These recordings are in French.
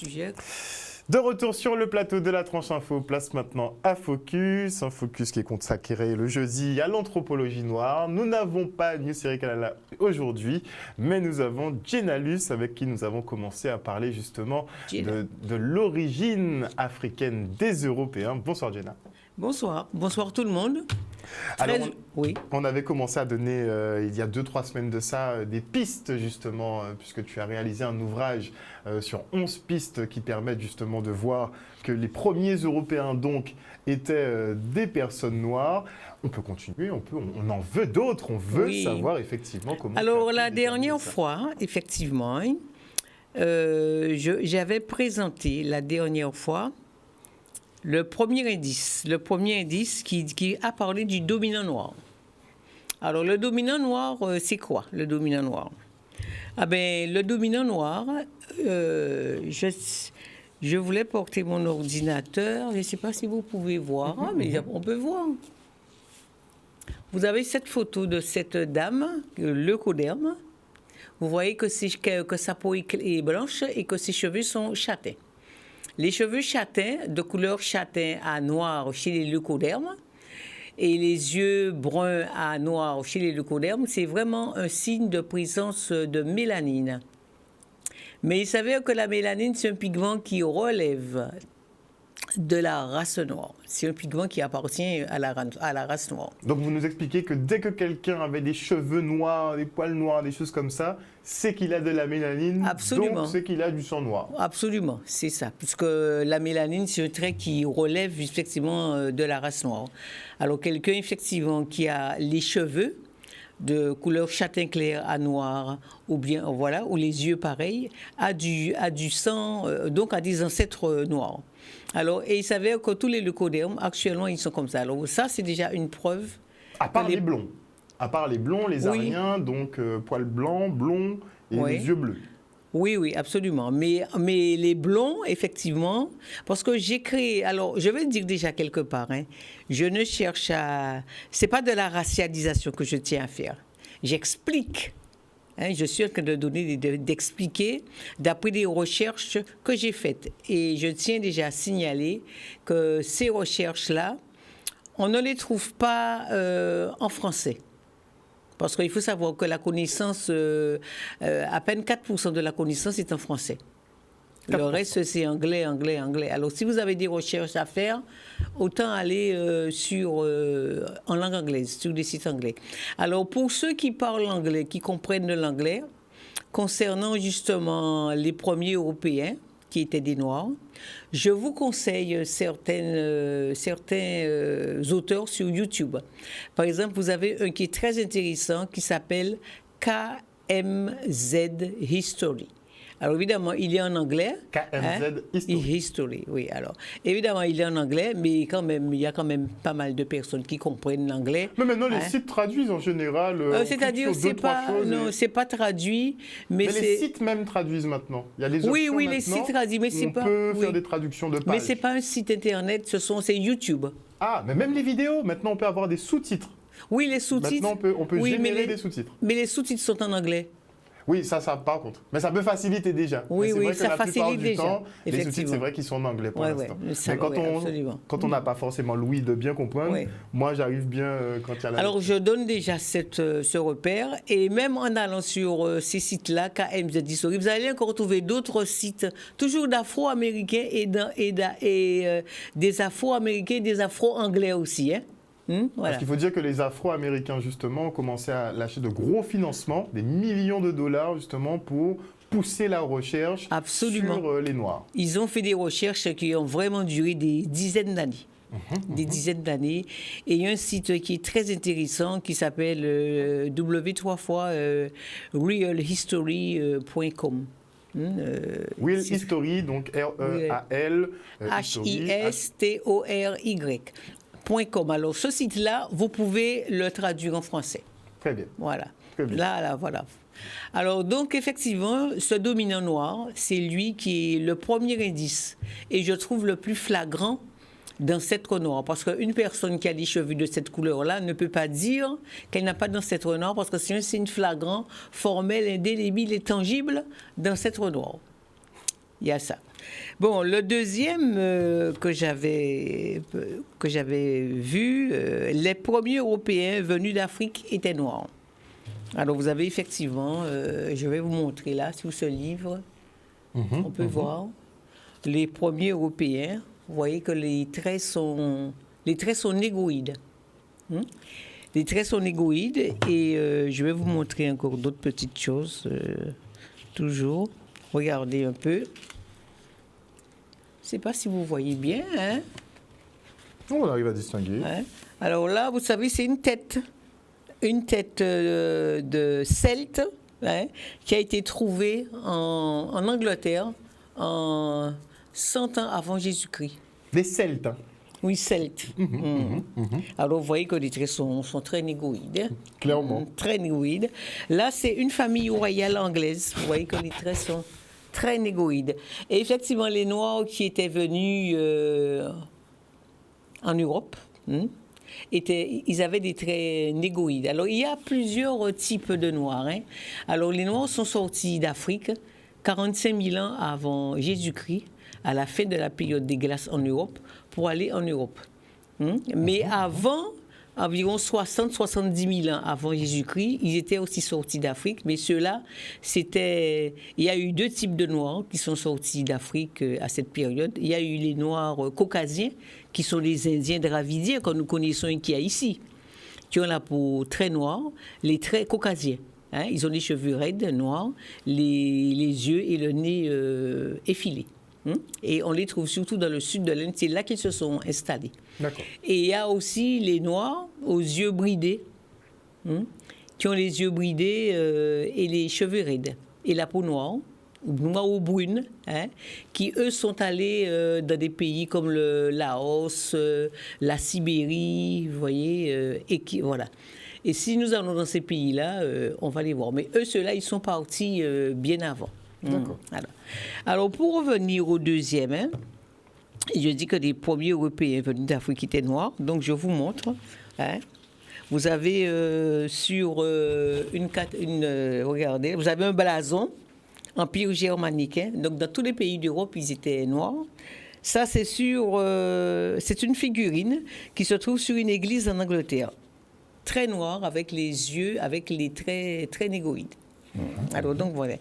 sujet. De retour sur le plateau de la Tranche Info, place maintenant à Focus, un Focus qui est consacré le jeudi à l'anthropologie noire. Nous n'avons pas Nusiri Kalala aujourd'hui, mais nous avons Jenna Luce avec qui nous avons commencé à parler justement de l'origine africaine des Européens. Bonsoir Jenna. Bonsoir, bonsoir tout le monde. Alors, on avait commencé à donner, il y a 2-3 semaines de ça, des pistes justement, puisque tu as réalisé un ouvrage sur 11 pistes qui permettent justement de voir que les premiers Européens donc étaient des personnes noires. On peut continuer, on en veut d'autres, on veut savoir effectivement comment... Alors la dernière fois, effectivement, j'avais présenté la dernière fois le premier indice qui a parlé du dominant noir. Alors, le dominant noir, c'est quoi, le dominant noir? Ah ben, le dominant noir, je voulais porter mon ordinateur. Je ne sais pas si vous pouvez voir, mais on peut voir. Vous avez cette photo de cette dame, leucoderme. Vous voyez que sa peau est blanche et que ses cheveux sont châtains. Les cheveux châtains, de couleur châtain à noir chez les leucodermes, et les yeux bruns à noir chez les leucodermes, c'est vraiment un signe de présence de mélanine. Mais il s'avère que la mélanine, c'est un pigment qui relève de la race noire. C'est un pigment qui appartient à la race noire. Donc vous nous expliquez que dès que quelqu'un avait des cheveux noirs, des poils noirs, des choses comme ça, c'est qu'il a de la mélanine. Absolument. Donc c'est qu'il a du sang noir. Absolument, c'est ça. Puisque la mélanine, c'est un trait qui relève effectivement de la race noire. Alors quelqu'un effectivement qui a les cheveux de couleur châtain clair à noir, ou bien voilà, ou les yeux pareils, a du sang, donc a des ancêtres noirs. Alors, et il s'avère que tous les leucodermes, actuellement, ils sont comme ça. Alors ça, c'est déjà une preuve. À part les blonds. À part les blonds, les Aryens, donc poils blancs, blonds et les yeux bleus. Oui, absolument. Mais les blonds, effectivement, parce que j'ai créé... Alors, je vais le dire déjà quelque part, je ne cherche à... C'est pas de la racialisation que je tiens à faire. J'explique. Je suis en train d'expliquer d'après des recherches que j'ai faites. Et je tiens déjà à signaler que ces recherches-là, on ne les trouve pas en français. Parce qu'il faut savoir que la connaissance, à peine 4% de la connaissance est en français. 4%. Le reste, c'est anglais. Alors, si vous avez des recherches à faire, autant aller en langue anglaise, sur des sites anglais. Alors, pour ceux qui parlent anglais, qui comprennent l'anglais, concernant justement les premiers Européens, qui étaient des Noirs, je vous conseille certains auteurs sur YouTube. Par exemple, vous avez un qui est très intéressant qui s'appelle KMZ History. Alors évidemment, il est en anglais. KMZ History, oui. Alors évidemment, il est en anglais, mais quand même, il y a quand même pas mal de personnes qui comprennent l'anglais. Mais maintenant, les sites traduisent en général. C'est-à-dire, c'est pas traduit, mais les sites même traduisent maintenant. Il y a des options oui, les sites traduisent, mais c'est pas. On peut faire des traductions de pages. Mais c'est pas un site internet, c'est YouTube. Ah, mais même les vidéos. Maintenant, on peut avoir des sous-titres. Oui, les sous-titres. Maintenant, on peut générer des sous-titres. Mais les sous-titres sont en anglais. Oui, ça par contre. Mais ça peut faciliter déjà. Oui, vrai ça que la facilite du déjà. Temps, les sous-titres, c'est vrai qu'ils sont en anglais pour l'instant. Mais quand on n'a pas forcément l'ouïe de bien comprendre, moi, j'arrive bien quand il y a la... Alors, je donne déjà ce repère. Et même en allant sur ces sites-là, KMZ History, vous allez encore trouver d'autres sites, toujours d'Afro-Américains et des Afro-Américains et des Afro-Anglais aussi, Voilà. Parce Voilà. qu'il faut dire que les Afro-Américains, justement, ont commencé à lâcher de gros financements, des millions de dollars, justement, pour pousser la recherche sur les Noirs. Ils ont fait des recherches qui ont vraiment duré des dizaines d'années. Dizaines d'années. Et il y a un site qui est très intéressant qui s'appelle realhistory.com. Real History, donc R-E-A-L. H-I-S-T-O-R-Y.com. Alors, ce site-là, vous pouvez le traduire en français. Très bien. Voilà. Très bien. Là, voilà. Alors, donc, effectivement, ce dominant noir, c'est lui qui est le premier indice. Et je trouve le plus flagrant d'ancêtre noir. Parce qu'une personne qui a des cheveux de cette couleur-là ne peut pas dire qu'elle n'a pas d'ancêtre noir, parce que c'est un signe flagrant, formel, indélébile et tangible d'ancêtre noir. Il y a ça. Bon, le deuxième que j'avais vu, les premiers Européens venus d'Afrique étaient noirs. Alors, vous avez effectivement, je vais vous montrer là, sur ce livre, on peut voir les premiers Européens. Vous voyez que les traits sont négroïdes. Les traits sont négroïdes et je vais vous montrer encore d'autres petites choses, toujours. Regardez un peu. Je ne sais pas si vous voyez bien. Hein? On arrive à distinguer. Hein? Alors là, vous savez, c'est une tête de celte, hein, qui a été trouvée en Angleterre en 100 ans avant Jésus-Christ. Les Celtes. Hein. Oui, celtes. Alors vous voyez que les traits sont très négroïdes. Hein? Clairement. Très négroïdes. Là, c'est une famille royale anglaise. Vous voyez que les traits sont très négroïdes. Et effectivement, les Noirs qui étaient venus en Europe, ils avaient des traits négroïdes. Alors, il y a plusieurs types de Noirs. Hein. Alors, les Noirs sont sortis d'Afrique 45 000 ans avant Jésus-Christ, à la fin de la période des glaces en Europe, pour aller en Europe. Mais avant, environ 60-70 000 ans avant Jésus-Christ, ils étaient aussi sortis d'Afrique, mais ceux-là, il y a eu deux types de Noirs qui sont sortis d'Afrique à cette période. Il y a eu les Noirs caucasiens, qui sont les Indiens dravidiens que nous connaissons et qu'il y a ici, qui ont la peau très noire, les traits caucasiens. Hein, ils ont les cheveux raides, noirs, les yeux et le nez effilés. Et on les trouve surtout dans le sud de l'Inde, c'est là qu'ils se sont installés. D'accord. Et il y a aussi les Noirs aux yeux bridés, qui ont les yeux bridés et les cheveux raides, et la peau noire ou brune, hein, qui eux sont allés dans des pays comme le Laos, la Sibérie, vous voyez, et voilà. Et si nous allons dans ces pays-là, on va les voir. Mais eux, ceux-là, ils sont partis bien avant. D'accord. Alors, pour revenir au deuxième, hein, je dis que les premiers Européens venus d'Afrique étaient noirs. Donc, je vous montre. Hein. Vous avez regardez, vous avez un blason, Empire germanique. Hein. Donc, dans tous les pays d'Europe, ils étaient noirs. Ça, c'est une figurine qui se trouve sur une église en Angleterre. Très noire, avec les yeux, avec les traits très négroïdes. Alors, donc, voilà.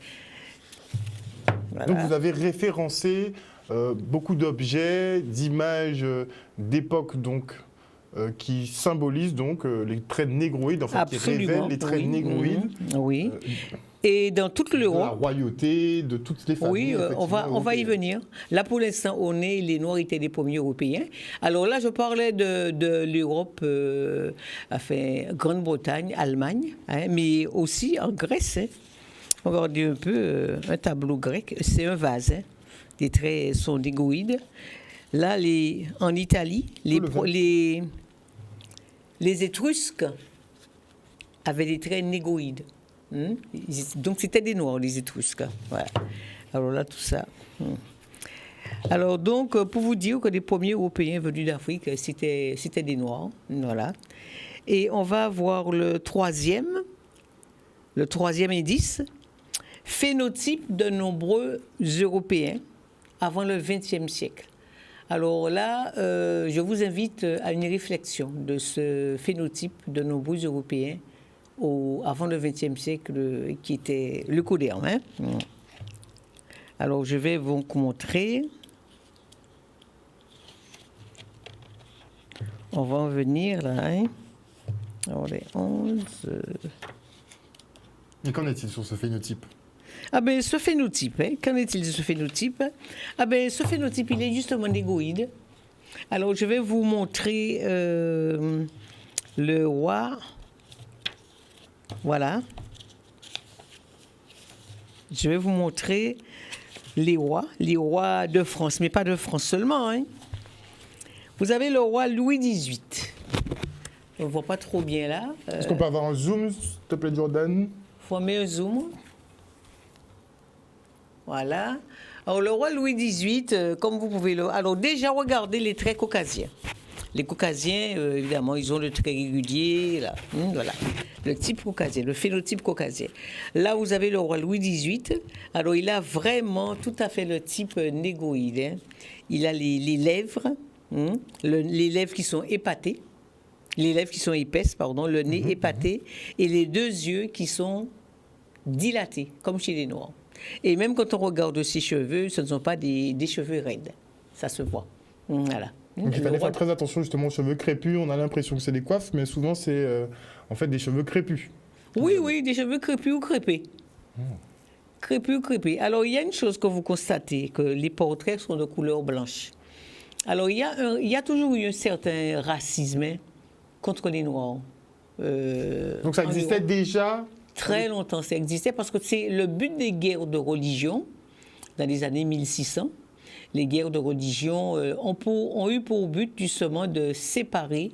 Donc vous avez référencé beaucoup d'objets, d'images d'époque donc qui symbolisent donc les traits négroïdes, enfin Absolument, qui révèlent les traits négroïdes. Oui. Et dans toute l'Europe. De la royauté, de toutes les familles. Oui, on va y venir. Là, pour l'instant, les Noirs étaient les premiers Européens. Alors là, je parlais de l'Europe, Grande-Bretagne, Allemagne, hein, mais aussi en Grèce. Hein. Regardez un peu un tableau grec, c'est un vase. Hein. Les traits sont négroïdes. Là, en Italie, les Étrusques avaient des traits négroïdes. Donc, c'était des Noirs, les Étrusques. Voilà. Alors là, tout ça. Alors, donc, pour vous dire que les premiers Européens venus d'Afrique, c'était des Noirs. Voilà. Et on va voir le troisième indice. Phénotype de nombreux Européens avant le XXe siècle. Alors là, je vous invite à une réflexion de ce phénotype de nombreux Européens avant le XXe siècle, qui était le coderne. Hein. Alors, je vais vous montrer. On va en venir là. Hein. Alors, les 11... Et qu'en est-il sur ce phénotype ? Ah ben, ce phénotype, hein, qu'en est-il de ce phénotype ? Ah ben, ce phénotype, il est justement négroïde. Alors, je vais vous montrer le roi. Voilà. Je vais vous montrer les rois de France, mais pas de France seulement. Hein. Vous avez le roi Louis XVIII. On ne voit pas trop bien là. Est-ce qu'on peut avoir un zoom, s'il te plaît, Jordan ? Il faut mettre un zoom. Voilà. Alors, le roi Louis XVIII, comme vous pouvez le... Alors, déjà, regardez les traits caucasiens. Les caucasiens, évidemment, ils ont le trait régulier, là. Voilà. le type caucasien, le phénotype caucasien. Là, vous avez le roi Louis XVIII. Alors, il a vraiment tout à fait le type négroïde. Hein. Il a les lèvres, les lèvres qui sont épatées, les lèvres qui sont épaisses, pardon, le nez épaté, et les deux yeux qui sont dilatés, comme chez les Noirs. Et même quand on regarde ses cheveux, ce ne sont pas des cheveux raides. Ça se voit. Voilà. Donc il fallait faire très attention justement aux cheveux crépus. On a l'impression que c'est des coiffes, mais souvent c'est en fait des cheveux crépus. Oui, des cheveux crépus ou crépés. Crépus ou crépés. Alors il y a une chose que vous constatez, que les portraits sont de couleur blanche. Alors il y a toujours eu un certain racisme contre les Noirs. Donc ça existait déjà. Très longtemps, ça existait parce que c'est le but des guerres de religion dans les années 1600. Les guerres de religion ont eu pour but justement de séparer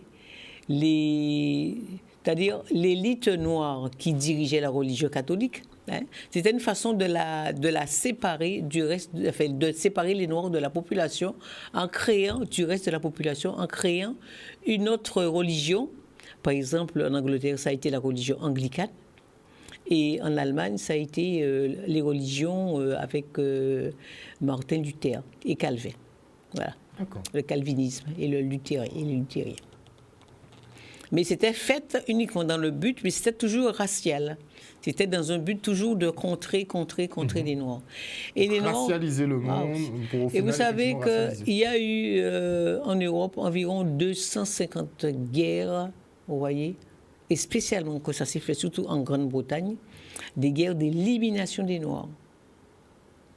c'est-à-dire l'élite noire qui dirigeait la religion catholique. Hein. C'était une façon de la séparer du reste, enfin, de séparer les Noirs de la population en créant du reste de la population, en créant une autre religion. Par exemple, en Angleterre, ça a été la religion anglicane. Et en Allemagne, ça a été les religions avec Martin Luther et Calvin. Voilà. Le calvinisme et le luthérien. Mais c'était fait uniquement dans le but, mais c'était toujours racial. C'était dans un but toujours de contrer les Noirs. Et les racialiser le monde. Pour, et vous savez qu'il y a eu en Europe environ 250 guerres, vous voyez, et spécialement que ça s'est fait surtout en Grande-Bretagne, des guerres d'élimination des Noirs.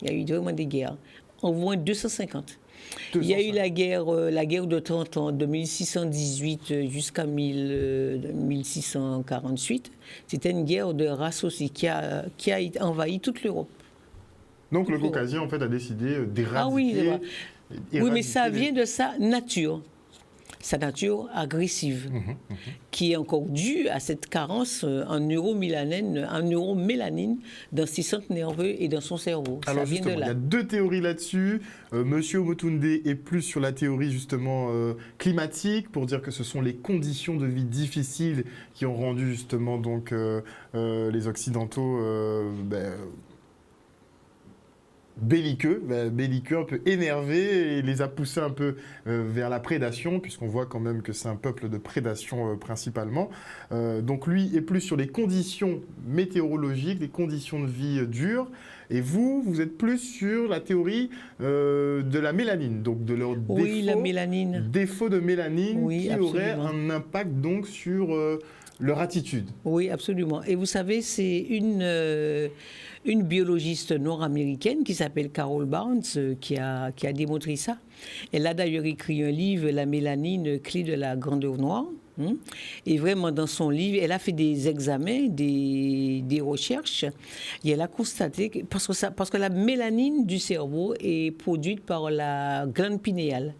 Il y a eu vraiment des guerres, au moins 250. Il y a eu la guerre de 30 ans, de 1618 jusqu'à 1648. C'était une guerre de race aussi qui a envahi toute l'Europe. Donc le Caucasien, en fait, a décidé d'éradiquer... Oui, mais ça vient de sa nature agressive, qui est encore due à cette carence en neuromélanine dans ses centres nerveux et dans son cerveau. Alors ça vient justement, de là. Il y a deux théories là-dessus. Monsieur Omotunde est plus sur la théorie justement climatique, pour dire que ce sont les conditions de vie difficiles qui ont rendu justement donc les Occidentaux belliqueux, un peu énervés, et les a poussés un peu vers la prédation, puisqu'on voit quand même que c'est un peuple de prédation principalement. Donc lui est plus sur les conditions météorologiques, les conditions de vie dures, et vous êtes plus sur la théorie de la mélanine, donc de leur défaut de mélanine qui aurait un impact donc sur leur attitude. Oui, absolument. Et vous savez, c'est une biologiste nord-américaine qui s'appelle Carol Barnes qui a démontré ça. Elle a d'ailleurs écrit un livre, La mélanine, clé de la grandeur noire. Et vraiment, dans son livre, elle a fait des examens, des recherches, et elle a constaté que, parce que la mélanine du cerveau est produite par la glande pinéale.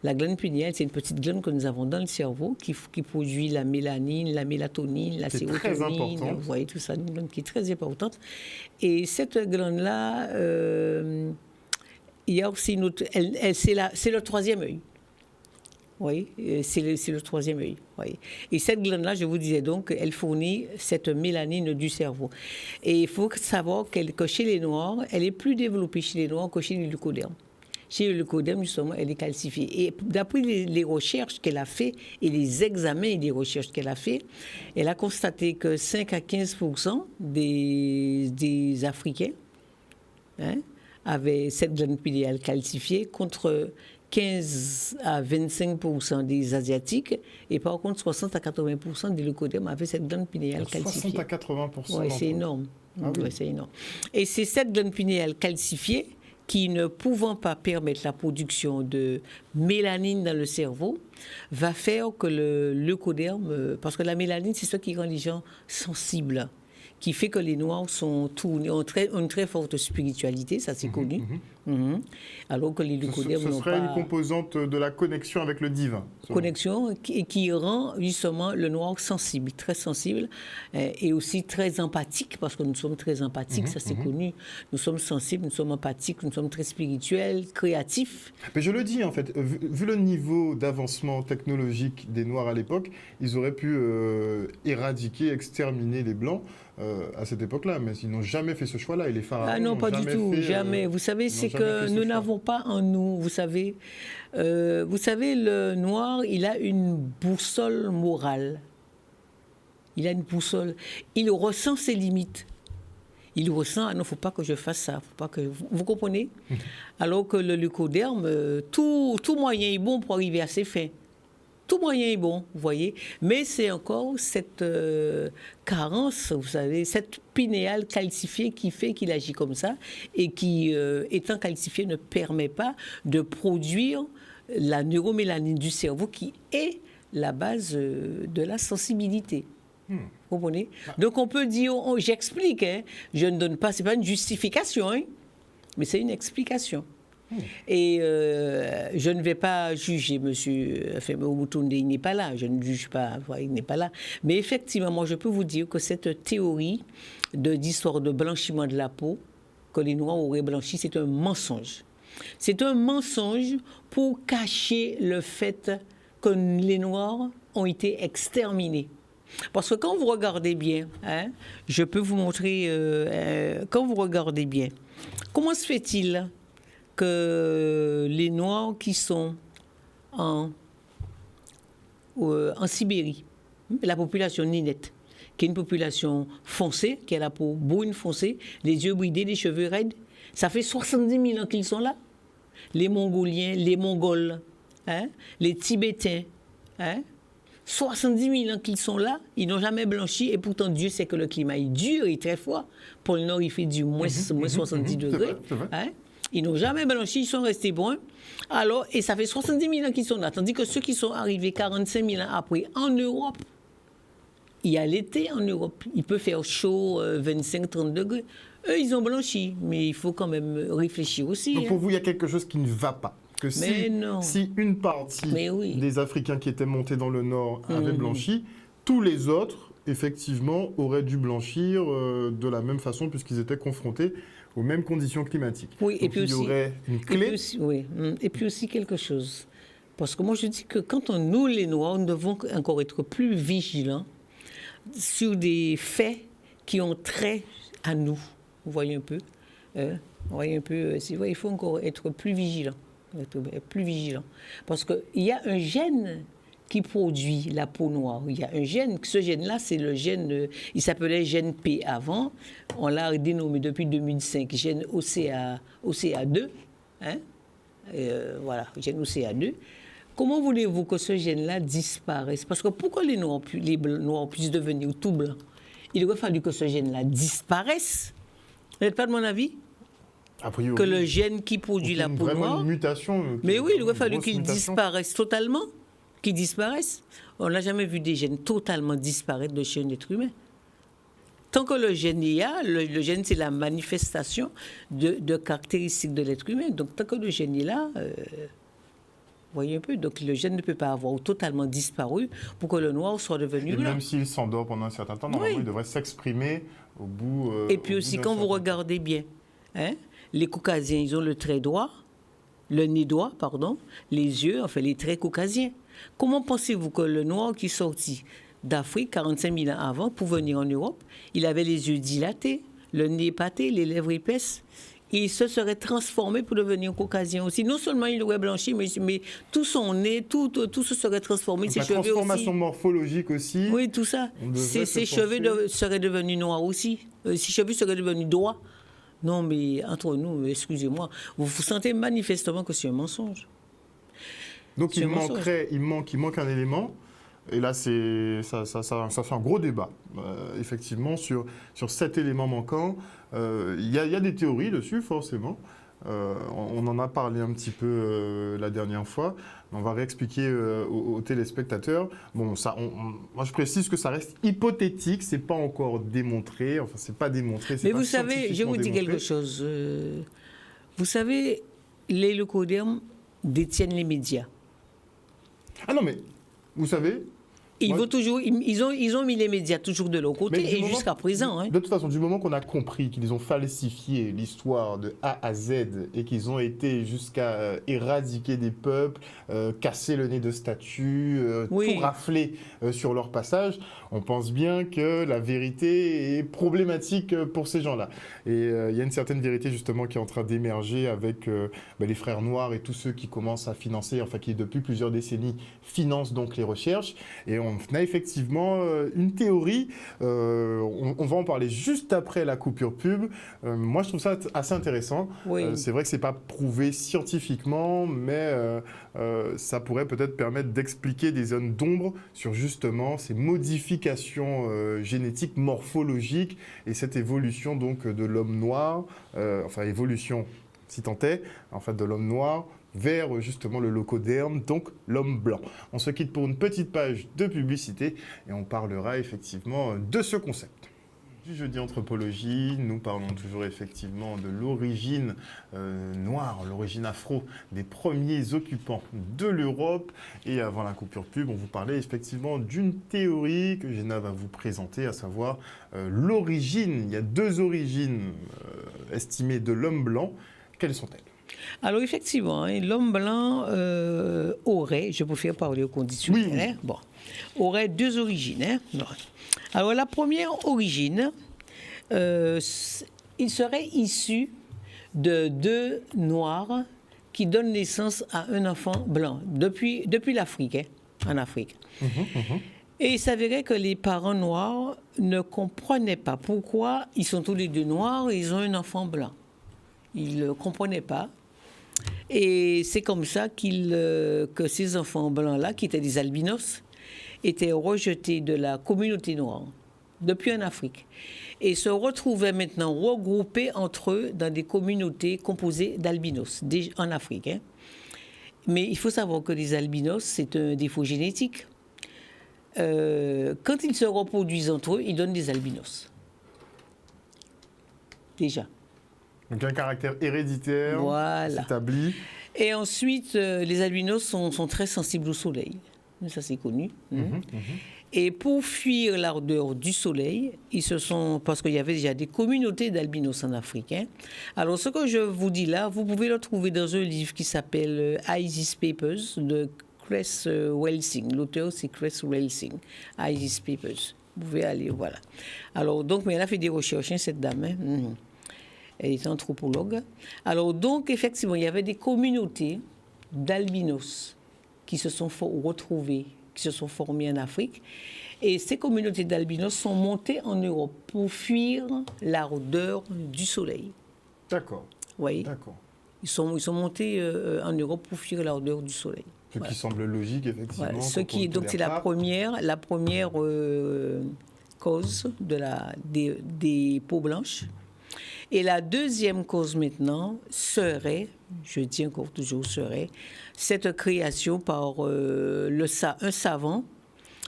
La glande pinéale, c'est une petite glande que nous avons dans le cerveau qui produit la mélanine, la mélatonine, la sérotonine. Vous voyez tout ça, une glande qui est très importante. Et cette glande-là, il y a aussi une autre, c'est le troisième œil. Oui, c'est le troisième œil. Oui. Et cette glande-là, je vous disais donc, elle fournit cette mélanine du cerveau. Et il faut savoir que chez les Noirs, elle est plus développée chez les Noirs que chez les leucodermes. Chez le leucoderme, justement, elle est calcifiée. Et d'après les recherches qu'elle a fait et les examens et les recherches qu'elle a fait, elle a constaté que 5 à 15% des Africains avaient cette glande pinéale calcifiée contre 15 à 25% des Asiatiques, et par contre 60 à 80% des leucodermes avaient cette glande pinéale calcifiée. 60 à 80%. Oui, c'est énorme. Ah oui. C'est énorme. Et c'est cette glande pinéale calcifiée qui, ne pouvant pas permettre la production de mélanine dans le cerveau, va faire que le leucoderme, parce que la mélanine, c'est ce qui rend les gens sensibles, qui fait que les Noirs ont une très forte spiritualité, ça c'est connu. Alors que les Lycodermes n'ont pas... Ce serait une composante de la connexion avec le divin. Connexion qui rend justement le Noir sensible, très sensible, et aussi très empathique, parce que nous sommes très empathiques, ça c'est connu. Nous sommes sensibles, nous sommes empathiques, nous sommes très spirituels, créatifs. Mais je le dis en fait, vu le niveau d'avancement technologique des Noirs à l'époque, ils auraient pu éradiquer, exterminer les Blancs à cette époque-là, mais ils n'ont jamais fait ce choix-là. Et les pharaons ah non, pas du tout, jamais. Vous savez, c'est que nous n'avons pas en nous, vous savez, le Noir, il a une boussole morale. Il a une boussole. Il ressent ses limites. Il ressent, ah non, il ne faut pas que je fasse ça. Faut pas que... Vous comprenez? Alors que le Lycoderme, tout moyen est bon pour arriver à ses fins. Tout moyen est bon, vous voyez. Mais c'est encore cette carence, vous savez, cette pinéale calcifiée qui fait qu'il agit comme ça et qui, étant calcifiée, ne permet pas de produire la neuromélanine du cerveau qui est la base de la sensibilité. Vous comprenez? Donc on peut dire, j'explique, hein, je ne donne pas, ce n'est pas une justification, hein, mais c'est une explication. Et je ne vais pas juger monsieur Obutunde, il n'est pas là, je ne juge pas, il n'est pas là. Mais effectivement, moi je peux vous dire que cette théorie d'histoire de blanchiment de la peau, que les Noirs auraient blanchi, c'est un mensonge. C'est un mensonge pour cacher le fait que les Noirs ont été exterminés. Parce que quand vous regardez bien, hein, je peux vous montrer, quand vous regardez bien, comment se fait-il que les Noirs qui sont en Sibérie, la population ninette, qui est une population foncée, qui a la peau brune foncée, les yeux bridés, les cheveux raides, ça fait 70 000 ans qu'ils sont là. Les Mongoliens, les Mongols, hein, les Tibétains, hein, 70 000 ans qu'ils sont là, ils n'ont jamais blanchi, et pourtant Dieu sait que le climat est dur et très froid. Pour le Nord, il fait du moins 70 degrés. C'est vrai. Hein. Ils n'ont jamais blanchi, ils sont restés bruns. Alors, et ça fait 70 000 ans qu'ils sont là. Tandis que ceux qui sont arrivés 45 000 ans après en Europe, il y a l'été en Europe. Il peut faire chaud, 25-30 degrés. Eux, ils ont blanchi. Mais il faut quand même réfléchir aussi. Donc pour vous, il y a quelque chose qui ne va pas. Que si une partie des Africains qui étaient montés dans le Nord avaient blanchi, tous les autres, effectivement, auraient dû blanchir de la même façon puisqu'ils étaient confrontés aux mêmes conditions climatiques. Oui, donc, et puis il y aurait une clé. Et puis aussi quelque chose. Parce que moi, je dis que quand nous, les Noirs, nous devons encore être plus vigilants sur des faits qui ont trait à nous. Vous voyez un peu, il faut encore être plus vigilant. Plus vigilant. Parce qu'il y a un gène qui produit la peau noire. Il y a un gène, ce gène-là, c'est le gène, il s'appelait gène P avant, on l'a dénommé depuis 2005, gène OCA2, hein? Voilà, gène OCA2. Comment voulez-vous que ce gène-là disparaisse? Parce que pourquoi les Noirs puissent devenir tout blancs? Il aurait fallu que ce gène-là disparaisse. Vous n'êtes pas de mon avis? Que le gène qui produit la peau noire... Une mutation. Mais oui, il aurait fallu qu'il disparaisse totalement. Qu'il disparaisse. On n'a jamais vu des gènes totalement disparaître de chez un être humain. Tant que le gène y a, le gène, c'est la manifestation de caractéristiques de l'être humain. Donc, tant que le gène est là... voyez un peu, donc le gène ne peut pas avoir totalement disparu pour que le noir soit devenu blanc. Même s'il s'endort pendant un certain temps, normalement, il devrait s'exprimer au bout. Et puis aussi, quand vous regardez bien, hein, les Caucasiens, ils ont le trait droit, le nez droit, pardon, les yeux, enfin les traits caucasiens. Comment pensez-vous que le noir qui sortit d'Afrique 45 000 ans avant pour venir en Europe, il avait les yeux dilatés, le nez épaté, les lèvres épaisses? Il se serait transformé pour devenir caucasien aussi. Non seulement il aurait blanchi, mais tout son nez, tout se serait transformé. Ses cheveux transformation aussi. Morphologique aussi. Oui, tout ça. Ses cheveux seraient devenus noirs aussi. Ses cheveux seraient devenus droits. Non, mais entre nous, excusez-moi, vous sentez manifestement que c'est un mensonge. Donc il manque un élément. Et là, ça fait un gros débat, effectivement, sur cet élément manquant. Il y a des théories dessus, forcément. On en a parlé un petit peu la dernière fois. On va réexpliquer aux téléspectateurs. Bon, moi, je précise que ça reste hypothétique, c'est pas encore démontré. Enfin, c'est pas démontré. Mais vous savez, je vous dis quelque chose. Vous savez, les leucodermes détiennent les médias. Ah non, mais vous savez. Ils ont mis les médias toujours de leur côté et jusqu'à présent. Hein. De toute façon, du moment qu'on a compris qu'ils ont falsifié l'histoire de A à Z et qu'ils ont été jusqu'à éradiquer des peuples, casser le nez de statues, tout rafler sur leur passage, on pense bien que la vérité est problématique pour ces gens-là. Et il y a une certaine vérité justement qui est en train d'émerger avec les frères noirs et tous ceux qui commencent à financer, enfin qui depuis plusieurs décennies financent donc les recherches. Et on a effectivement une théorie, on va en parler juste après la coupure pub. Moi je trouve ça assez intéressant. Oui. C'est vrai que c'est pas prouvé scientifiquement, mais ça pourrait peut-être permettre d'expliquer des zones d'ombre sur justement ces modifications génétiques, morphologiques et cette évolution donc de l'homme noir, enfin évolution si tant est, en fait de l'homme noir vers justement le leucoderme, donc l'homme blanc. On se quitte pour une petite page de publicité et on parlera effectivement de ce concept. Du jeudi anthropologie, nous parlons toujours effectivement de l'origine noire, l'origine afro des premiers occupants de l'Europe. Et avant la coupure pub, on vous parlait effectivement d'une théorie que Géna va vous présenter, à savoir l'origine. Il y a deux origines estimées de l'homme blanc. Quelles sont-elles ? Alors effectivement, l'homme blanc aurait, je préfère parler au conditionnel, aurait deux origines. Alors la première origine, il serait issu de deux noirs qui donnent naissance à un enfant blanc depuis l'Afrique, en Afrique. Et il s'avérait que les parents noirs ne comprenaient pas pourquoi ils sont tous les deux noirs et ils ont un enfant blanc. Ils ne comprenaient pas. Et c'est comme ça que ces enfants blancs-là, qui étaient des albinos, étaient rejetés de la communauté noire, depuis en Afrique. Et se retrouvaient maintenant regroupés entre eux dans des communautés composées d'albinos, en Afrique. Hein. Mais il faut savoir que les albinos, c'est un défaut génétique. Quand ils se reproduisent entre eux, ils donnent des albinos. Déjà. Donc un caractère héréditaire s'établit. Et ensuite, les albinos sont très sensibles au soleil. Ça, c'est connu. Et pour fuir l'ardeur du soleil, parce qu'il y avait déjà des communautés d'albinos en Afrique. Hein. Alors, ce que je vous dis là, vous pouvez le trouver dans un livre qui s'appelle ISIS Papers de Cress Welsing. L'auteur, c'est Cress Welsing. ISIS Papers. Vous pouvez aller, voilà. Alors, donc, mais elle a fait des recherches, hein, cette dame. Hein. Elle est anthropologue. Alors, donc, effectivement, il y avait des communautés d'albinos qui se sont retrouvées, qui se sont formées en Afrique. Et ces communautés d'albinos sont montées en Europe pour fuir l'ardeur du soleil. D'accord. Oui. D'accord. Ils sont montés en Europe pour fuir l'ardeur du soleil. Ce qui semble logique, effectivement. Voilà. Donc, c'est la première cause des peaux blanches. Et la deuxième cause maintenant serait, je dis encore toujours serait, cette création par un savant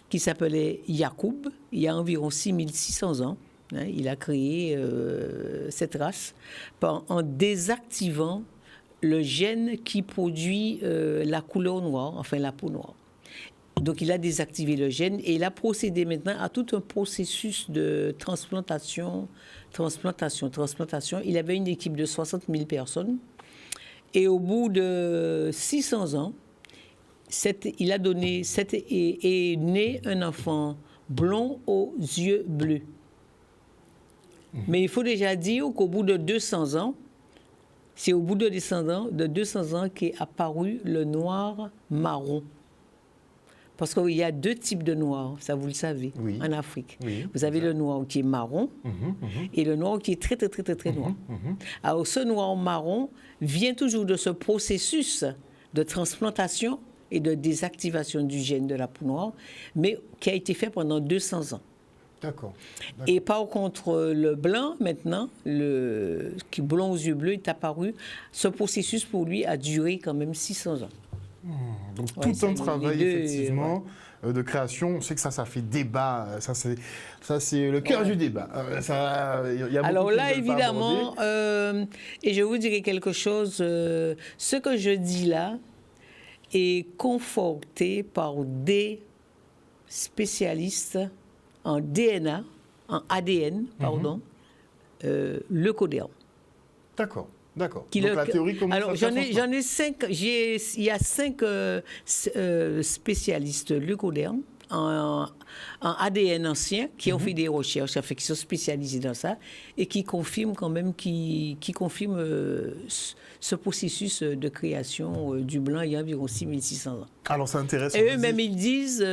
qui s'appelait Yacoub, il y a environ 6600 ans. Hein, il a créé cette race en désactivant le gène qui produit la couleur noire, enfin la peau noire. Donc, il a désactivé le gène et il a procédé maintenant à tout un processus de transplantation. Il avait une équipe de 60 000 personnes. Et au bout de 600 ans, est né un enfant blond aux yeux bleus. Mais il faut déjà dire qu'au bout de 200 ans, c'est au bout de 200 ans qu'est apparu le noir marron. Parce qu'il y a deux types de noirs, ça vous le savez, en Afrique. Oui, vous avez le noir qui est marron et le noir qui est très, très, très, très, très noir. Alors, ce noir marron vient toujours de ce processus de transplantation et de désactivation du gène de la peau noire, mais qui a été fait pendant 200 ans. D'accord. Et par contre, le blanc, maintenant, qui est blond aux yeux bleus, est apparu. Ce processus, pour lui, a duré quand même 600 ans. Donc, tout un travail, effectivement, de création. On sait que ça fait débat. Ça, c'est le cœur du débat. Alors là, évidemment, et je vous dirai quelque chose, ce que je dis là est conforté par des spécialistes en DNA, en ADN, pardon, leucodéen. D'accord. Donc la théorie commence alors, à j'en ai 5, il y a 5 spécialistes leucodéens en ADN ancien qui ont fait des recherches, qui sont spécialisés dans ça et qui confirment quand même, qui confirment ce processus de création du blanc il y a environ 6600 ans. Alors c'est intéressant. Et eux-mêmes, ils disent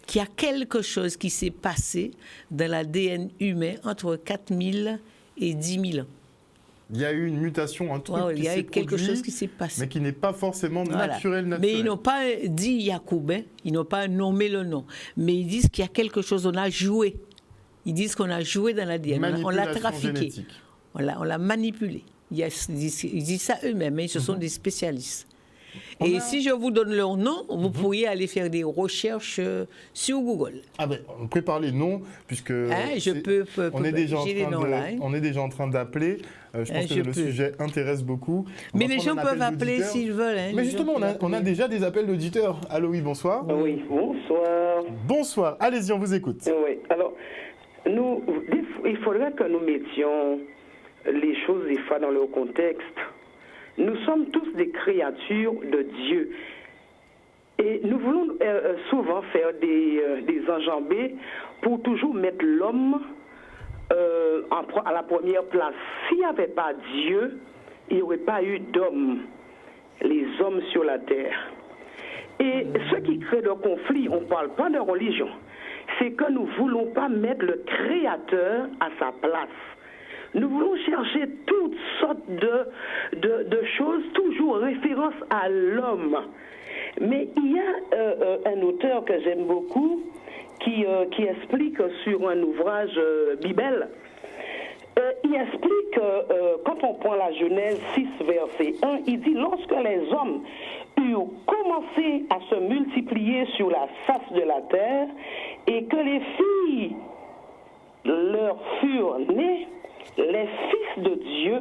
qu'il y a quelque chose qui s'est passé dans l'ADN humain entre 4000 et 10 000 ans. Il y a eu une mutation, un truc qui s'est produit, quelque chose qui s'est passé, mais qui n'est pas forcément naturel. Mais ils n'ont pas dit Yacoub, ils n'ont pas nommé le nom, mais ils disent qu'il y a quelque chose, on a joué. Ils disent qu'on a joué dans l'ADN, on l'a trafiqué, on l'a manipulé. Ils disent ça eux-mêmes, mais ce sont des spécialistes. Et si je vous donne leur nom, vous pourriez aller faire des recherches sur Google. Ah ben, on prépare les noms, puisque on est déjà en train d'appeler. Je pense que le sujet intéresse beaucoup. Mais les gens peuvent appeler s'ils veulent. Mais justement, on a déjà des appels d'auditeurs. Allô, oui, bonsoir. Oui, bonsoir. Bonsoir, allez-y, on vous écoute. Oui, alors, il faudrait que nous mettions les choses des fois dans leur contexte. Nous sommes tous des créatures de Dieu. Et nous voulons souvent faire des enjambées pour toujours mettre l'homme à la première place. S'il n'y avait pas Dieu, il n'y aurait pas eu d'hommes, les hommes sur la terre. Et ce qui crée le conflit, on ne parle pas de religion, c'est que nous ne voulons pas mettre le Créateur à sa place. Nous voulons chercher toutes sortes de choses, toujours référence à l'homme. Mais il y a un auteur que j'aime beaucoup qui explique sur un ouvrage Bible. Il explique que quand on prend la Genèse 6, verset 1, il dit « Lorsque les hommes eurent commencé à se multiplier sur la face de la terre et que les filles leur furent nées, les fils de Dieu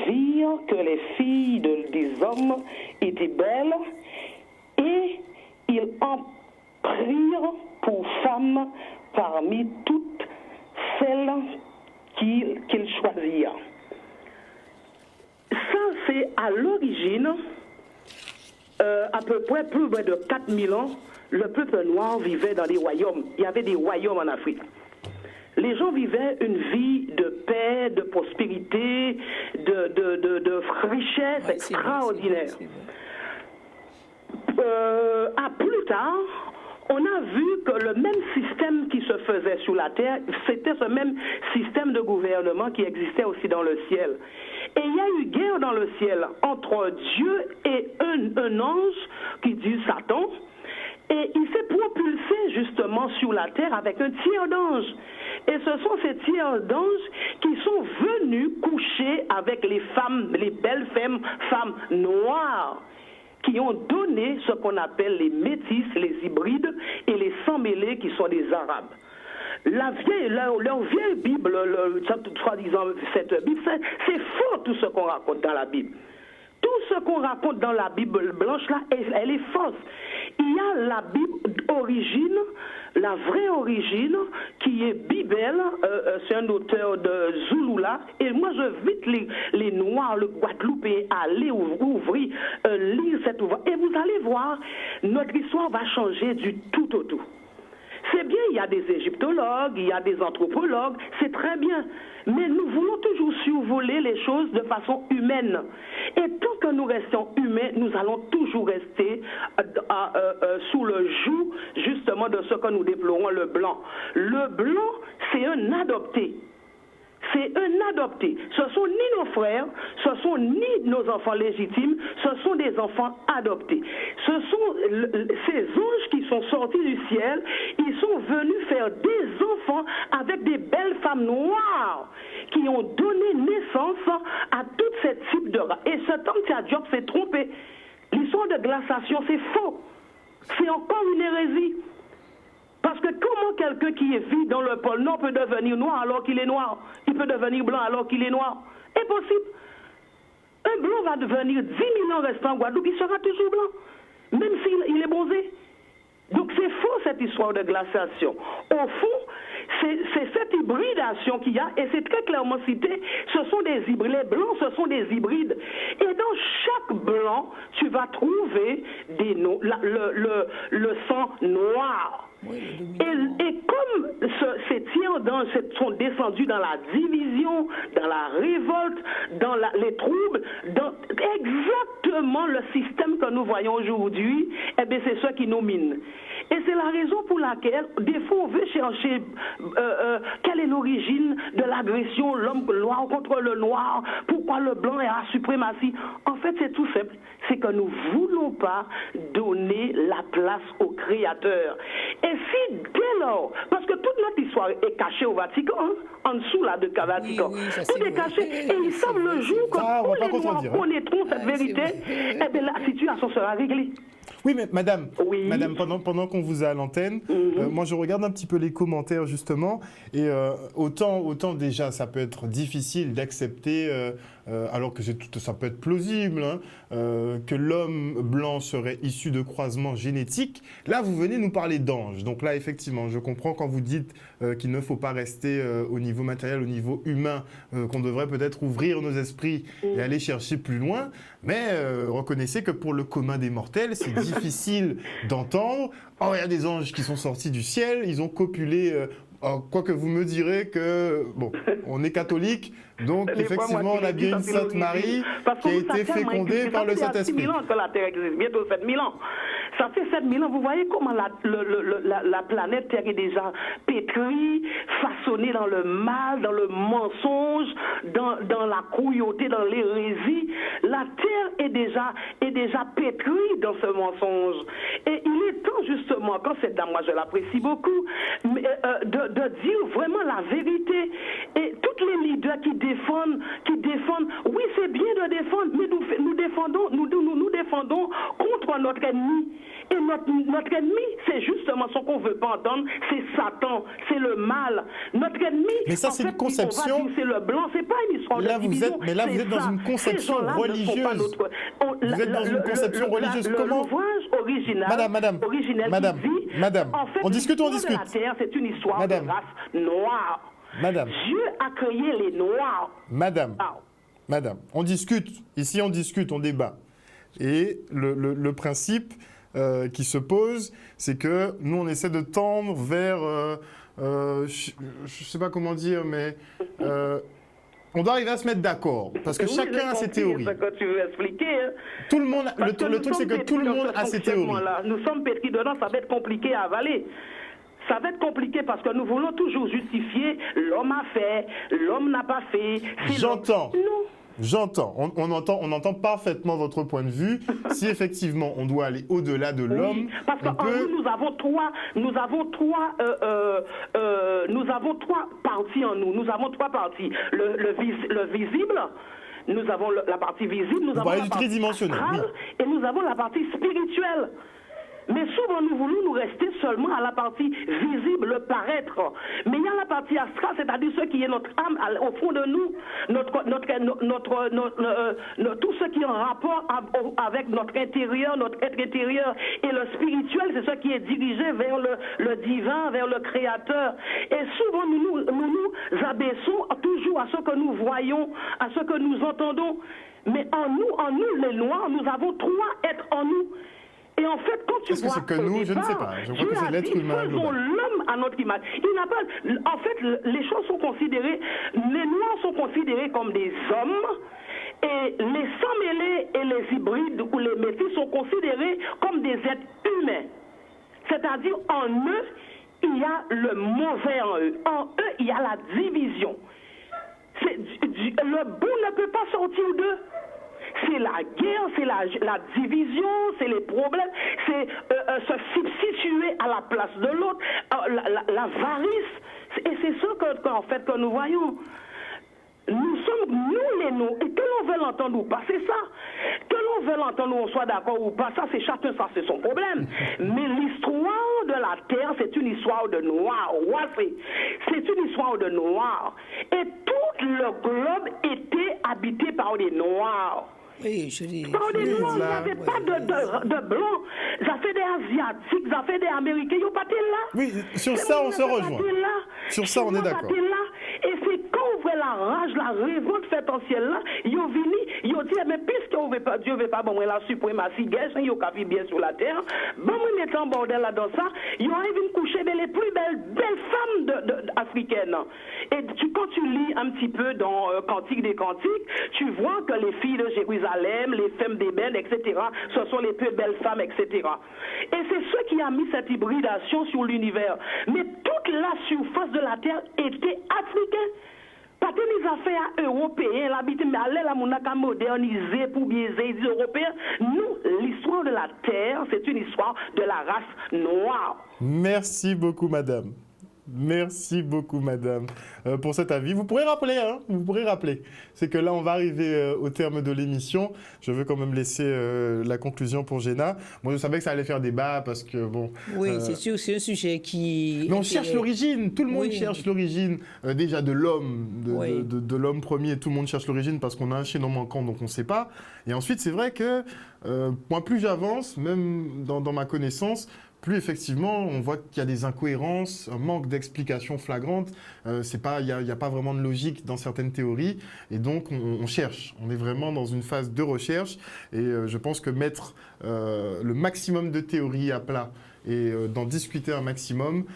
virent que les filles des hommes étaient belles et ils en prirent pour femmes parmi toutes celles qu'ils choisirent. » Ça, c'est à l'origine, à peu près plus de 4000 ans, le peuple noir vivait dans des royaumes. Il y avait des royaumes en Afrique. Les gens vivaient une vie de paix, de prospérité, de richesse extraordinaire. À plus tard, on a vu que le même système qui se faisait sur la terre, c'était ce même système de gouvernement qui existait aussi dans le ciel. Et il y a eu guerre dans le ciel entre Dieu et un ange qui dit Satan. Et il s'est propulsé justement sur la terre avec un tiers d'anges. Et ce sont ces tiers d'anges qui sont venus coucher avec les femmes, les belles femmes noires, qui ont donné ce qu'on appelle les métis, les hybrides, et les sans-mêlés qui sont des Arabes. Leur vieille Bible, soi-disant cette Bible, c'est faux tout ce qu'on raconte dans la Bible. Tout ce qu'on raconte dans la Bible blanche, là, elle est fausse. Il y a la Bible origine, la vraie origine, qui est Bibel, c'est un auteur de Zouloula, et moi j'invite les Noirs, le Guadeloupéen, à aller ouvrir, lire cet ouvrage, et vous allez voir, notre histoire va changer du tout au tout. C'est bien, il y a des égyptologues, il y a des anthropologues, c'est très bien. Mais nous voulons toujours survoler les choses de façon humaine. Et tant que nous restons humains, nous allons toujours rester sous le joug, justement, de ce que nous déplorons, le blanc. Le blanc, c'est un adopté. c'est un adopté. Ce sont ni nos frères, ce sont ni nos enfants légitimes, ce sont des enfants adoptés. Ce sont ces anges qui sont sortis du ciel, ils sont venus faire des enfants avec des belles femmes noires qui ont donné naissance à tous ces types de races. Et cet homme, Tia Diop, s'est trompé. L'histoire de glaciation, c'est faux. C'est encore une hérésie. Parce que comment quelqu'un qui vit dans le pôle Nord peut devenir noir alors qu'il est noir? Il peut devenir blanc alors qu'il est noir? Impossible. Un blanc va devenir 10 000 ans restant en Guadeloupe, il sera toujours blanc, même s'il est bronzé. Donc c'est faux cette histoire de glaciation. Au fond, c'est cette hybridation qu'il y a, et c'est très clairement cité, ce sont des hybrides. Les blancs, ce sont des hybrides. Et dans chaque blanc, tu vas trouver le sang noir. Oui, et comme ces tiers d'anges sont descendus dans la division, dans la révolte, dans les troubles, dans exactement le système que nous voyons aujourd'hui, eh bien c'est ça qui nous mine. Et c'est la raison pour laquelle, des fois, on veut chercher quelle est l'origine de l'agression, l'homme noir contre le noir, pourquoi le blanc est à suprématie. En fait, c'est tout simple. C'est que nous ne voulons pas donner la place au Créateur. Et si dès lors, parce que toute notre histoire est cachée au Vatican, hein, en dessous là de Vatican, oui, tout est caché. Et ils savent le jour que tous les Noirs connaîtront cette vérité, eh bien la situation sera réglée. Oui, mais madame, pendant qu'on vous a à l'antenne, moi je regarde un petit peu les commentaires justement, et autant déjà ça peut être difficile d'accepter, alors que ça peut être plausible, hein, que l'homme blanc serait issu de croisements génétiques. Là, vous venez nous parler d'anges. Donc là, effectivement, je comprends quand vous dites qu'il ne faut pas rester au niveau matériel, au niveau humain, qu'on devrait peut-être ouvrir nos esprits et aller chercher plus loin. Mais reconnaissez que pour le commun des mortels, c'est difficile d'entendre. Oh, il y a des anges qui sont sortis du ciel, ils ont copulé. Quoique vous me direz que, bon, on est catholique, donc effectivement, on a bien une Sainte Marie qui a été fécondée par le Saint-Esprit. Ça fait 6 000 ans que la Terre existe, bientôt 7 000 ans. Ça fait 7 000 ans, vous voyez comment la planète Terre est déjà pétrie, façonnée dans le mal, dans le mensonge, dans la cruauté, dans l'hérésie. La Terre est déjà pétrie dans ce mensonge. Et il est temps justement, quand cette dame, moi je l'apprécie beaucoup, de dire vraiment la vérité. Et tous les leaders qui défendent, oui c'est bien de défendre, mais nous défendons contre notre ennemi. Et notre ennemi, c'est justement ce qu'on ne veut pas entendre, c'est Satan, c'est le mal. Notre ennemi, mais ça, c'est une conception. C'est le blanc, c'est pas une histoire là, de division. Mais là, vous êtes dans une conception religieuse. Vous êtes dans une conception religieuse. Comment Madame, en fait, on discute. De la terre, c'est une histoire de race noire. Madame. Dieu a créé les noirs. Madame, on discute. Ici, on discute, on débat. Et le principe qui se pose, c'est que nous, on essaie de tendre vers, je ne sais pas comment dire, mais on doit arriver à se mettre d'accord, parce que chacun a ses théories. C'est ce que tu veux expliquer. Hein. Tout le monde, le truc, c'est que tout le monde a ses théories. Nous sommes pétris dedans, ça va être compliqué à avaler. Ça va être compliqué parce que nous voulons toujours justifier l'homme a fait, l'homme n'a pas fait. J'entends. J'entends, on entend parfaitement votre point de vue. Si effectivement on doit aller au-delà de l'homme, parce qu'en nous avons trois parties en nous. Nous avons trois parties. Le visible. Nous avons la partie visible. Nous avons la partie tridimensionnelle. Et nous avons la partie spirituelle. Mais souvent, nous voulons nous rester seulement à la partie visible, le paraître. Mais il y a la partie astrale, c'est-à-dire ce qui est notre âme au fond de nous, tout ce qui est en rapport avec notre intérieur, notre être intérieur. Et le spirituel, c'est ce qui est dirigé vers le divin, vers le Créateur. Et souvent, nous nous abaissons toujours à ce que nous voyons, à ce que nous entendons. Mais en nous, les Noirs, nous avons trois êtres en nous. Et en fait, quand tu vois, c'est que nous, je ne sais pas. Je crois que c'est l'être humain. Faisons l'homme à notre image. En fait, les choses sont considérées, les Noirs sont considérés comme des hommes, et les sans-mêlés et les hybrides ou les métis sont considérés comme des êtres humains. C'est-à-dire, en eux, il y a le mauvais en eux. En eux, il y a la division. le bout ne peut pas sortir d'eux. C'est la guerre, c'est la division, c'est les problèmes, c'est se substituer à la place de l'autre, l'avarice. Et c'est ça qu'en fait que nous voyons. Nous sommes, nous les nous, et que l'on veut l'entendre ou pas, c'est ça. Que l'on veut l'entendre ou on soit d'accord ou pas, ça c'est chacun, ça c'est son problème. Mais l'histoire de la terre, c'est une histoire de noirs. C'est une histoire de noirs. Et tout le globe était habité par des noirs. Oui, je dis. Par des noirs, il n'y avait pas de blancs. Ça fait des Asiatiques, ça fait des Américains, ils n'ont pas été là. Oui, sur ça on se rejoint. Sur ça on est d'accord. Et c'est quand on voit la rage, la révolte faite en ciel là, ils ont venu, ils ont dit, mais puisque Dieu ne veut pas bon, la suprématie guerre, ils ont qu'à bien sur la terre, bon, on est en bordel là dans ça, ils ont envie de coucher les plus belles femmes africaines. Et quand tu lis un petit peu dans Cantique des Cantiques, tu vois que les filles de Jérusalem, les femmes d'Ébène, etc., ce sont les plus belles femmes, etc. Et c'est ce qui a mis cette hybridation sur l'univers. Mais toute la surface de la terre était africaine. Pas que les affaires européennes, l'habitude, mais aller la monaka moderniser pour biaiser les Européens. Nous, l'histoire de la terre, c'est une histoire de la race noire. Merci beaucoup, madame. Merci beaucoup, madame, pour cet avis. Vous pourrez rappeler, hein, vous pourrez rappeler. C'est que là, on va arriver au terme de l'émission. Je veux quand même laisser la conclusion pour Géna. Moi, je savais que ça allait faire débat parce que, bon... Oui, c'est sûr, c'est un sujet qui... Mais on cherche l'origine. Tout le monde cherche l'origine, déjà de l'homme, de l'homme premier. Tout le monde cherche l'origine parce qu'on a un chaînon manquant, donc on ne sait pas. Et ensuite, c'est vrai que, moi, plus j'avance, même dans ma connaissance, plus effectivement, on voit qu'il y a des incohérences, un manque d'explications flagrantes. Il n'y a pas vraiment de logique dans certaines théories. Et donc, on cherche. On est vraiment dans une phase de recherche. Et je pense que mettre le maximum de théories à plat et d'en discuter un maximum,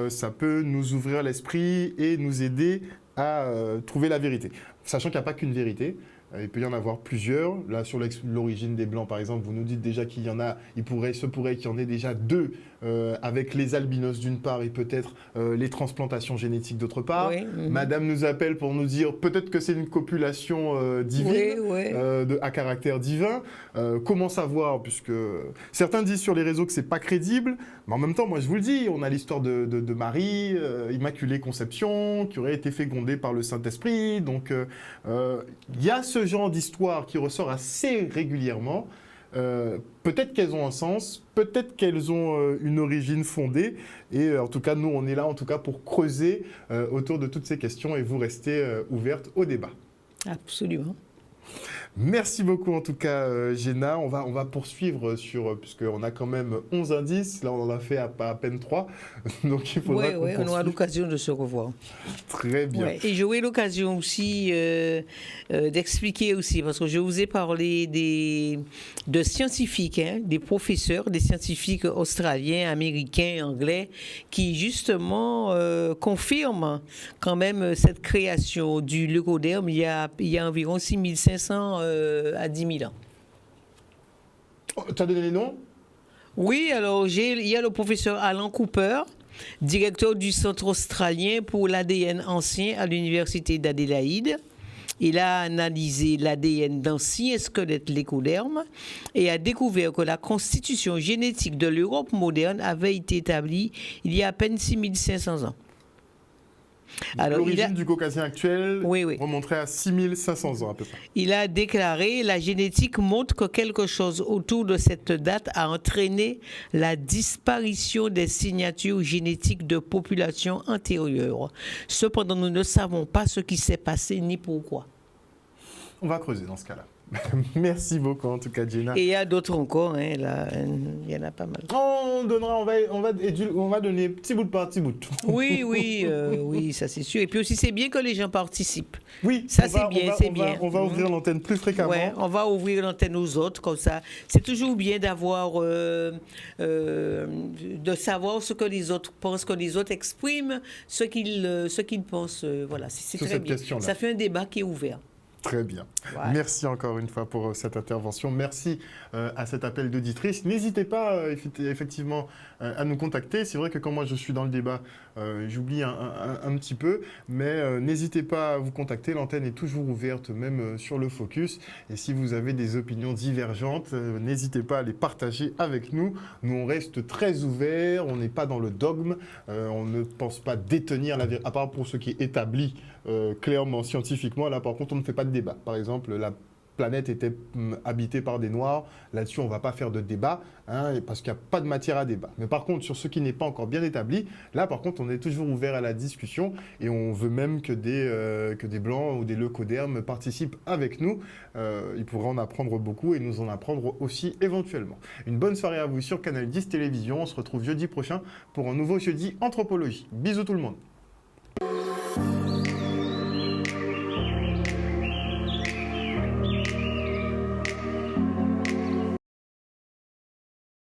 ça peut nous ouvrir l'esprit et nous aider à trouver la vérité. Sachant qu'il n'y a pas qu'une vérité. Il peut y en avoir plusieurs. Là, sur l'origine des Blancs, par exemple, vous nous dites déjà qu'il y en a, se pourrait qu'il y en ait déjà deux, avec les albinos d'une part et peut-être les transplantations génétiques d'autre part. Oui, Madame nous appelle pour nous dire peut-être que c'est une copulation divine, à caractère divin. Comment savoir, puisque certains disent sur les réseaux que c'est pas crédible, mais en même temps, moi je vous le dis, on a l'histoire de Marie, Immaculée Conception, qui aurait été fécondée par le Saint-Esprit. Donc, il y a ce genre d'histoire qui ressort assez régulièrement. Peut-être qu'elles ont un sens, peut-être qu'elles ont une origine fondée. Et en tout cas, nous, on est là en tout cas pour creuser autour de toutes ces questions et vous restez ouverte au débat. Absolument. Merci beaucoup en tout cas, Géna. On va poursuivre puisqu'on a quand même 11 indices. Là, on en a fait à peine 3. Donc, il faudra qu'on poursuive. On aura l'occasion de se revoir. Très bien. Ouais, et j'aurai l'occasion aussi d'expliquer aussi, parce que je vous ai parlé de scientifiques, des professeurs, des scientifiques australiens, américains, anglais, qui justement confirment quand même cette création du leucoderme il y a environ 6500 à 10 000 ans. Tu as donné les noms? Oui, alors il y a le professeur Alan Cooper, directeur du Centre australien pour l'ADN ancien à l'Université d'Adélaïde. Il a analysé l'ADN d'anciens squelettes leucodermes et a découvert que la constitution génétique de l'Europe moderne avait été établie il y a à peine 6500 ans. L'origine du Caucasien actuel remonterait à 6500 ans à peu près. Il a déclaré: la génétique montre que quelque chose autour de cette date a entraîné la disparition des signatures génétiques de populations antérieures. Cependant, nous ne savons pas ce qui s'est passé ni pourquoi. On va creuser dans ce cas-là. Merci beaucoup en tout cas, Géna. Et il y a d'autres encore, là, il y en a pas mal. On va donner petit bout par petit bout. Oui, ça c'est sûr. Et puis aussi, c'est bien que les gens participent. Oui, ça c'est bien. On va ouvrir l'antenne plus fréquemment. Ouais, on va ouvrir l'antenne aux autres, comme ça. C'est toujours bien d'avoir, de savoir ce que les autres pensent, que les autres expriment ce qu'ils pensent. Voilà, c'est très bien. Ça fait un débat qui est ouvert. Très bien. Voilà. Merci encore une fois pour cette intervention. Merci à cet appel d'auditrice. N'hésitez pas effectivement à nous contacter. C'est vrai que quand moi je suis dans le débat, j'oublie un petit peu, mais n'hésitez pas à vous contacter. L'antenne est toujours ouverte, même sur le focus. Et si vous avez des opinions divergentes, n'hésitez pas à les partager avec nous. Nous, on reste très ouverts. On n'est pas dans le dogme. On ne pense pas détenir la vérité, à part pour ce qui est établi clairement scientifiquement. Là, par contre, on ne fait pas de débat. Par exemple, la planète était habitée par des Noirs. Là-dessus, on ne va pas faire de débat, parce qu'il n'y a pas de matière à débat. Mais par contre, sur ce qui n'est pas encore bien établi, là, par contre, on est toujours ouvert à la discussion et on veut même que des Blancs ou des leucodermes participent avec nous. Ils pourraient en apprendre beaucoup et nous en apprendre aussi éventuellement. Une bonne soirée à vous sur Canal 10 Télévision. On se retrouve jeudi prochain pour un nouveau Jeudi Anthropologie. Bisous tout le monde.